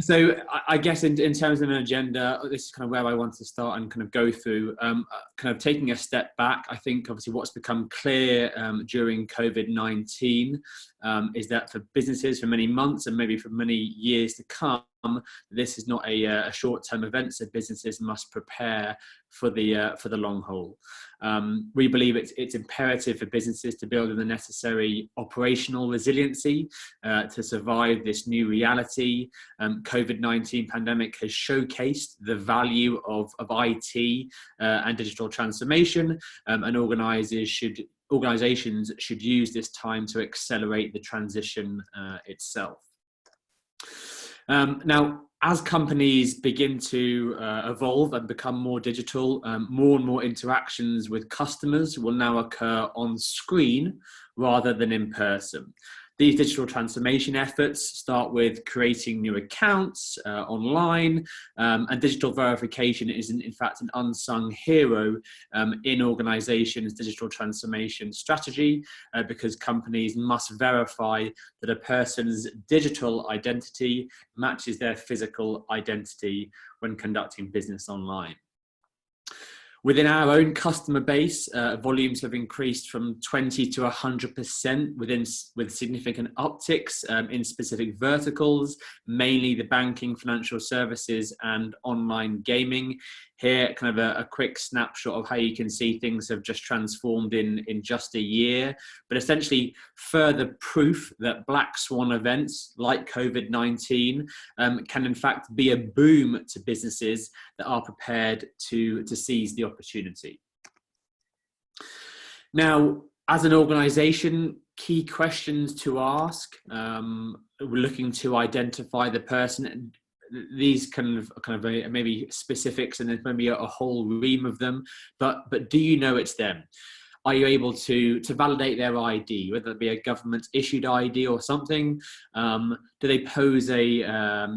So I guess in terms of an agenda, this is kind of where I want to start and kind of go through, kind of taking a step back. I think obviously what's become clear during COVID-19 is that for businesses for many months and maybe for many years to come, this is not a short-term event, so businesses must prepare for the long haul. We believe it's imperative for businesses to build the necessary operational resiliency to survive this new reality. COVID-19 pandemic has showcased the value of IT and digital transformation, and organizations should use this time to accelerate the transition itself. Now, as companies begin to evolve and become more digital, more and more interactions with customers will now occur on screen rather than in person. These digital transformation efforts start with creating new accounts online, and digital verification is in fact an unsung hero in organizations' digital transformation strategy, because companies must verify that a person's digital identity matches their physical identity when conducting business online. Within our own customer base, volumes have increased from 20 to 100% with significant upticks in specific verticals, mainly the banking, financial services, and online gaming. Here, kind of a quick snapshot of how you can see things have just transformed in just a year, but essentially further proof that black swan events like COVID-19 can in fact be a boom to businesses that are prepared to seize the opportunity. Now, as an organization, key questions to ask, we're looking to identify the person. These kind of maybe specifics, and there's maybe a whole ream of them, but do you know it's them? Are you able to validate their ID, whether it be a government issued ID or something? Do they pose a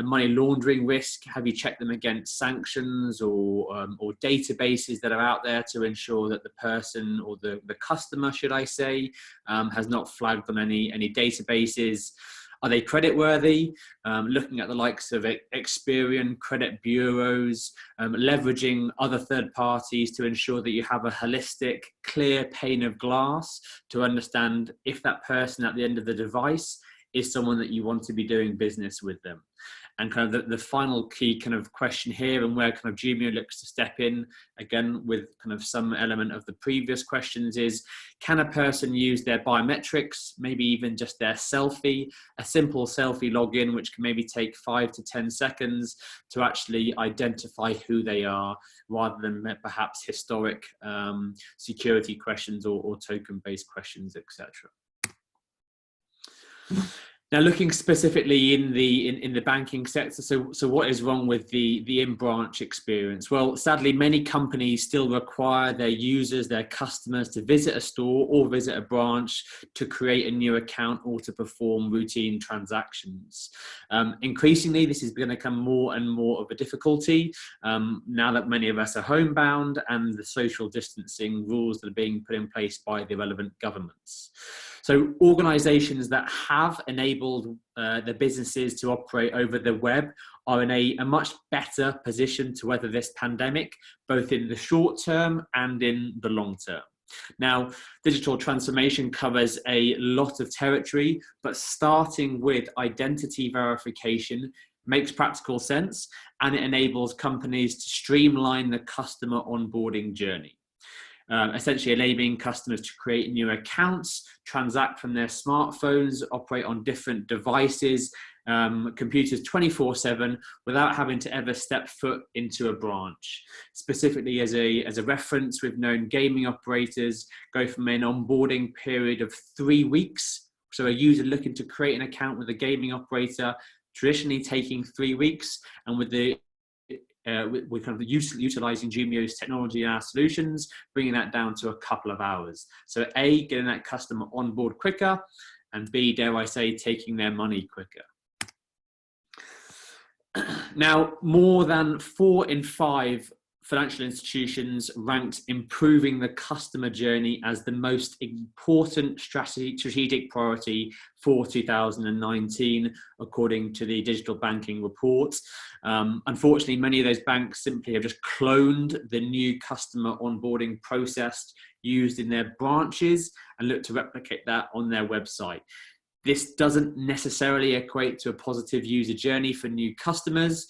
money laundering risk? Have you checked them against sanctions or databases that are out there to ensure that the person or the customer, should I say, has not flagged on any databases? Are they creditworthy? Looking at the likes of Experian, credit bureaus, leveraging other third parties to ensure that you have a holistic, clear pane of glass to understand if that person at the end of the device is someone that you want to be doing business with them. And kind of the final key kind of question here, and where kind of Jumio looks to step in, again, with kind of some element of the previous questions, is can a person use their biometrics, maybe even just their selfie, a simple selfie login, which can maybe take 5 to 10 seconds to actually identify who they are, rather than perhaps historic security questions or token-based questions, etc. Now, looking specifically in the banking sector, so what is wrong with the in-branch experience? Well, sadly, many companies still require their users, their customers, to visit a store or visit a branch to create a new account or to perform routine transactions. Increasingly, this is going to become more and more of a difficulty now that many of us are homebound and the social distancing rules that are being put in place by the relevant governments. So organizations that have enabled their businesses to operate over the web are in a much better position to weather this pandemic, both in the short term and in the long term. Now, digital transformation covers a lot of territory, but starting with identity verification makes practical sense, and it enables companies to streamline the customer onboarding journey. Essentially enabling customers to create new accounts, transact from their smartphones, operate on different devices, computers 24/7 without having to ever step foot into a branch. Specifically as a reference, we've known gaming operators go from an onboarding period of 3 weeks. So a user looking to create an account with a gaming operator, traditionally taking 3 weeks, and with we're kind of utilizing Jumio's technology and our solutions, bringing that down to a couple of hours. So A, getting that customer on board quicker, and B, dare I say, taking their money quicker. Now, more than 4 in 5 financial institutions ranked improving the customer journey as the most important strategic priority for 2019, according to the digital banking report. Unfortunately, many of those banks simply have just cloned the new customer onboarding process used in their branches and look to replicate that on their website. This doesn't necessarily equate to a positive user journey for new customers.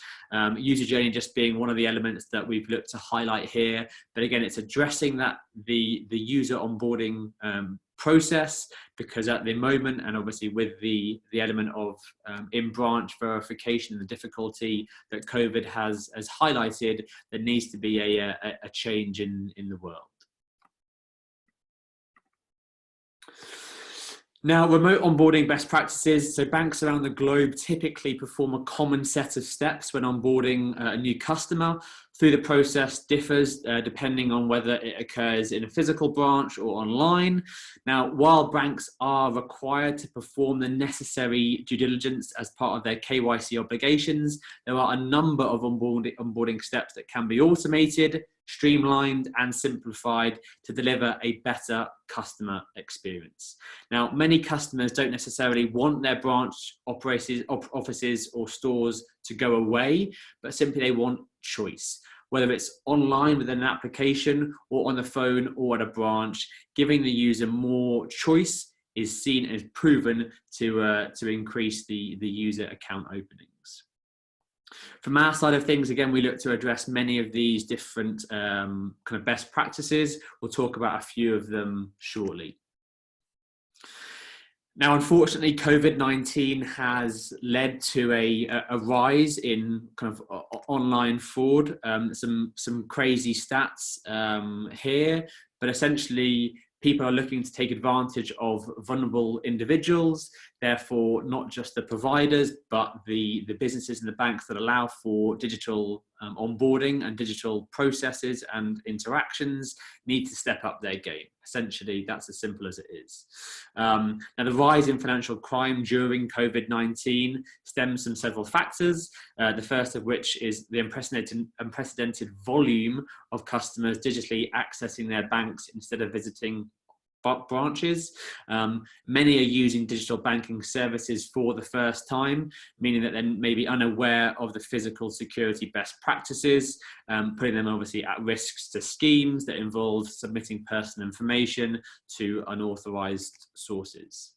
User journey just being one of the elements that we've looked to highlight here. But again, it's addressing that the user onboarding process, because at the moment, and obviously with the element of in-branch verification and the difficulty that COVID has highlighted, there needs to be a change in the world. Now, remote onboarding best practices. So banks around the globe typically perform a common set of steps when onboarding a new customer. Through the process differs depending on whether it occurs in a physical branch or online. Now, while banks are required to perform the necessary due diligence as part of their KYC obligations, there are a number of onboarding steps that can be automated, streamlined and simplified to deliver a better customer experience. Now, many customers don't necessarily want their branch offices or stores to go away, but simply they want choice. Whether it's online within an application or on the phone or at a branch, giving the user more choice is seen as proven to increase the user account openings. From our side of things, again, we look to address many of these different kind of best practices. We'll talk about a few of them shortly. Now, unfortunately, COVID-19 has led to a rise in kind of online fraud. Some crazy stats here, but essentially people are looking to take advantage of vulnerable individuals, therefore not just the providers, but the businesses and the banks that allow for digital onboarding and digital processes and interactions need to step up their game. Essentially, that's as simple as it is. Now, the rise in financial crime during COVID-19 stems from several factors, the first of which is the unprecedented volume of customers digitally accessing their banks instead of visiting branches. Many are using digital banking services for the first time, meaning that they may be unaware of the physical security best practices, putting them obviously at risks to schemes that involve submitting personal information to unauthorized sources.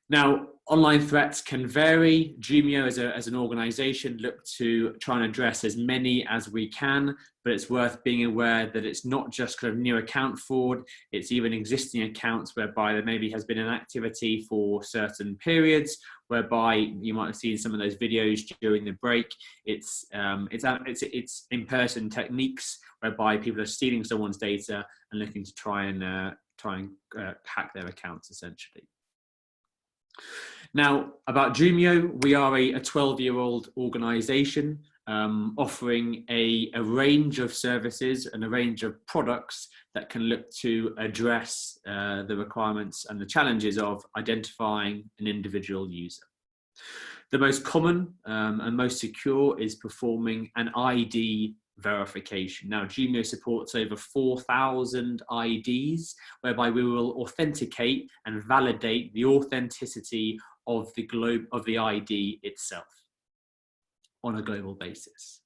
Now, online threats can vary. Jumio as an organization look to try and address as many as we can, but it's worth being aware that it's not just kind of new account fraud, it's even existing accounts whereby there maybe has been an activity for certain periods, whereby you might have seen some of those videos during the break. It's in-person techniques whereby people are stealing someone's data and looking to try and hack their accounts essentially. Now, about Jumio, we are a 12-year-old organization offering a range of services and a range of products that can look to address the requirements and the challenges of identifying an individual user. The most common and most secure is performing an ID verification. Now, Jumio supports over 4,000 IDs, whereby we will authenticate and validate the authenticity of the ID itself on a global basis.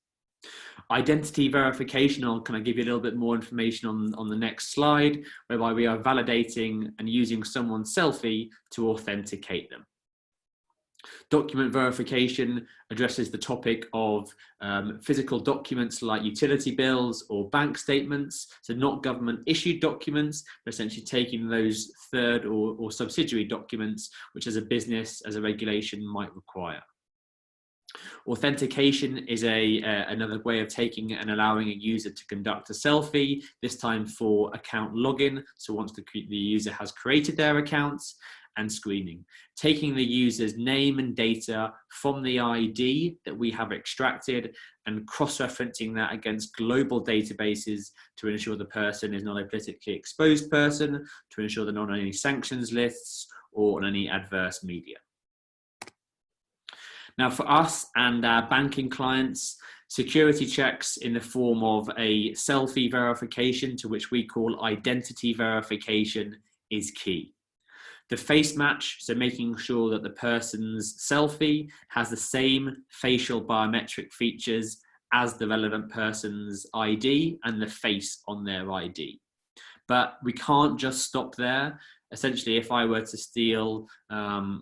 Identity verification, I'll kind of give you a little bit more information on the next slide, whereby we are validating and using someone's selfie to authenticate them. Document verification addresses the topic of physical documents like utility bills or bank statements, so not government issued documents, but essentially taking those third or subsidiary documents, which as a business, as a regulation might require. Authentication is another way of taking and allowing a user to conduct a selfie, this time for account login, so once the user has created their accounts. And screening, taking the user's name and data from the ID that we have extracted and cross-referencing that against global databases to ensure the person is not a politically exposed person, to ensure they're not on any sanctions lists or on any adverse media. Now, for us and our banking clients, Security checks in the form of a selfie verification, to which we call identity verification, is key. The face match, so making sure that the person's selfie has the same facial biometric features as the relevant person's ID and the face on their ID. But we can't just stop there. Essentially, if I were to steal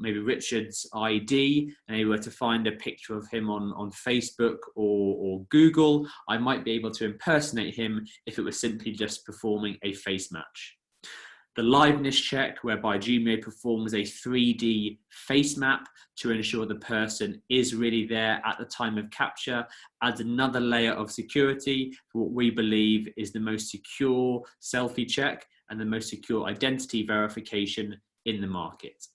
maybe Richard's ID and I were to find a picture of him on Facebook or Google, I might be able to impersonate him if it was simply just performing a face match. The liveness check, whereby Jumio performs a 3D face map to ensure the person is really there at the time of capture, adds another layer of security for what we believe is the most secure selfie check and the most secure identity verification in the market.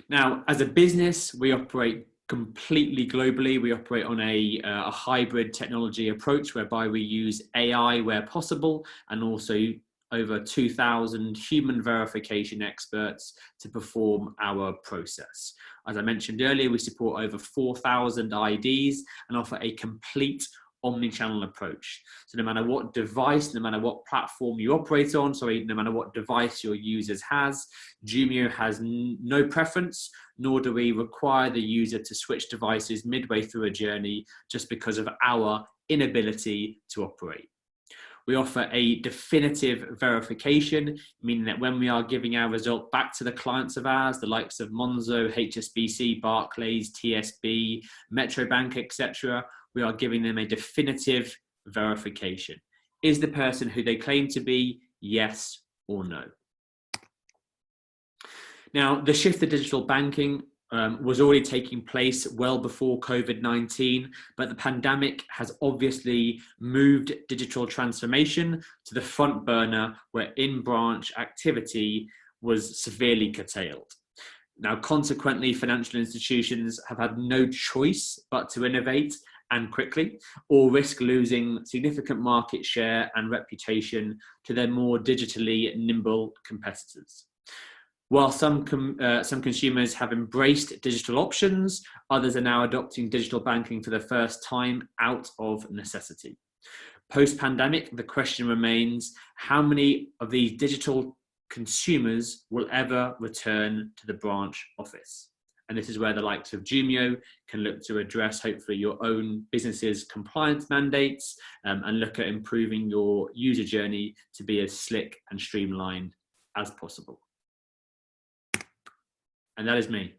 Now, as a business, we operate completely globally. We operate on a hybrid technology approach whereby we use AI where possible, and also over 2,000 human verification experts to perform our process. As I mentioned earlier, we support over 4,000 IDs and offer a complete omni-channel approach. So no matter what device, no matter what platform you operate on, no matter what device your users has, Jumio has no preference, nor do we require the user to switch devices midway through a journey just because of our inability to operate. We offer a definitive verification, meaning that when we are giving our result back to the clients of ours, the likes of Monzo, HSBC, Barclays, TSB, Metro Bank, etc., we are giving them a definitive verification. Is the person who they claim to be? Yes or no? Now, the shift to digital banking was already taking place well before COVID-19, but the pandemic has obviously moved digital transformation to the front burner, where in-branch activity was severely curtailed. Now, consequently, financial institutions have had no choice but to innovate, and quickly, or risk losing significant market share and reputation to their more digitally nimble competitors. While some consumers have embraced digital options, others are now adopting digital banking for the first time out of necessity. Post-pandemic, the question remains, how many of these digital consumers will ever return to the branch office? And this is where the likes of Jumio can look to address, hopefully, your own business's compliance mandates and look at improving your user journey to be as slick and streamlined as possible. And that is me.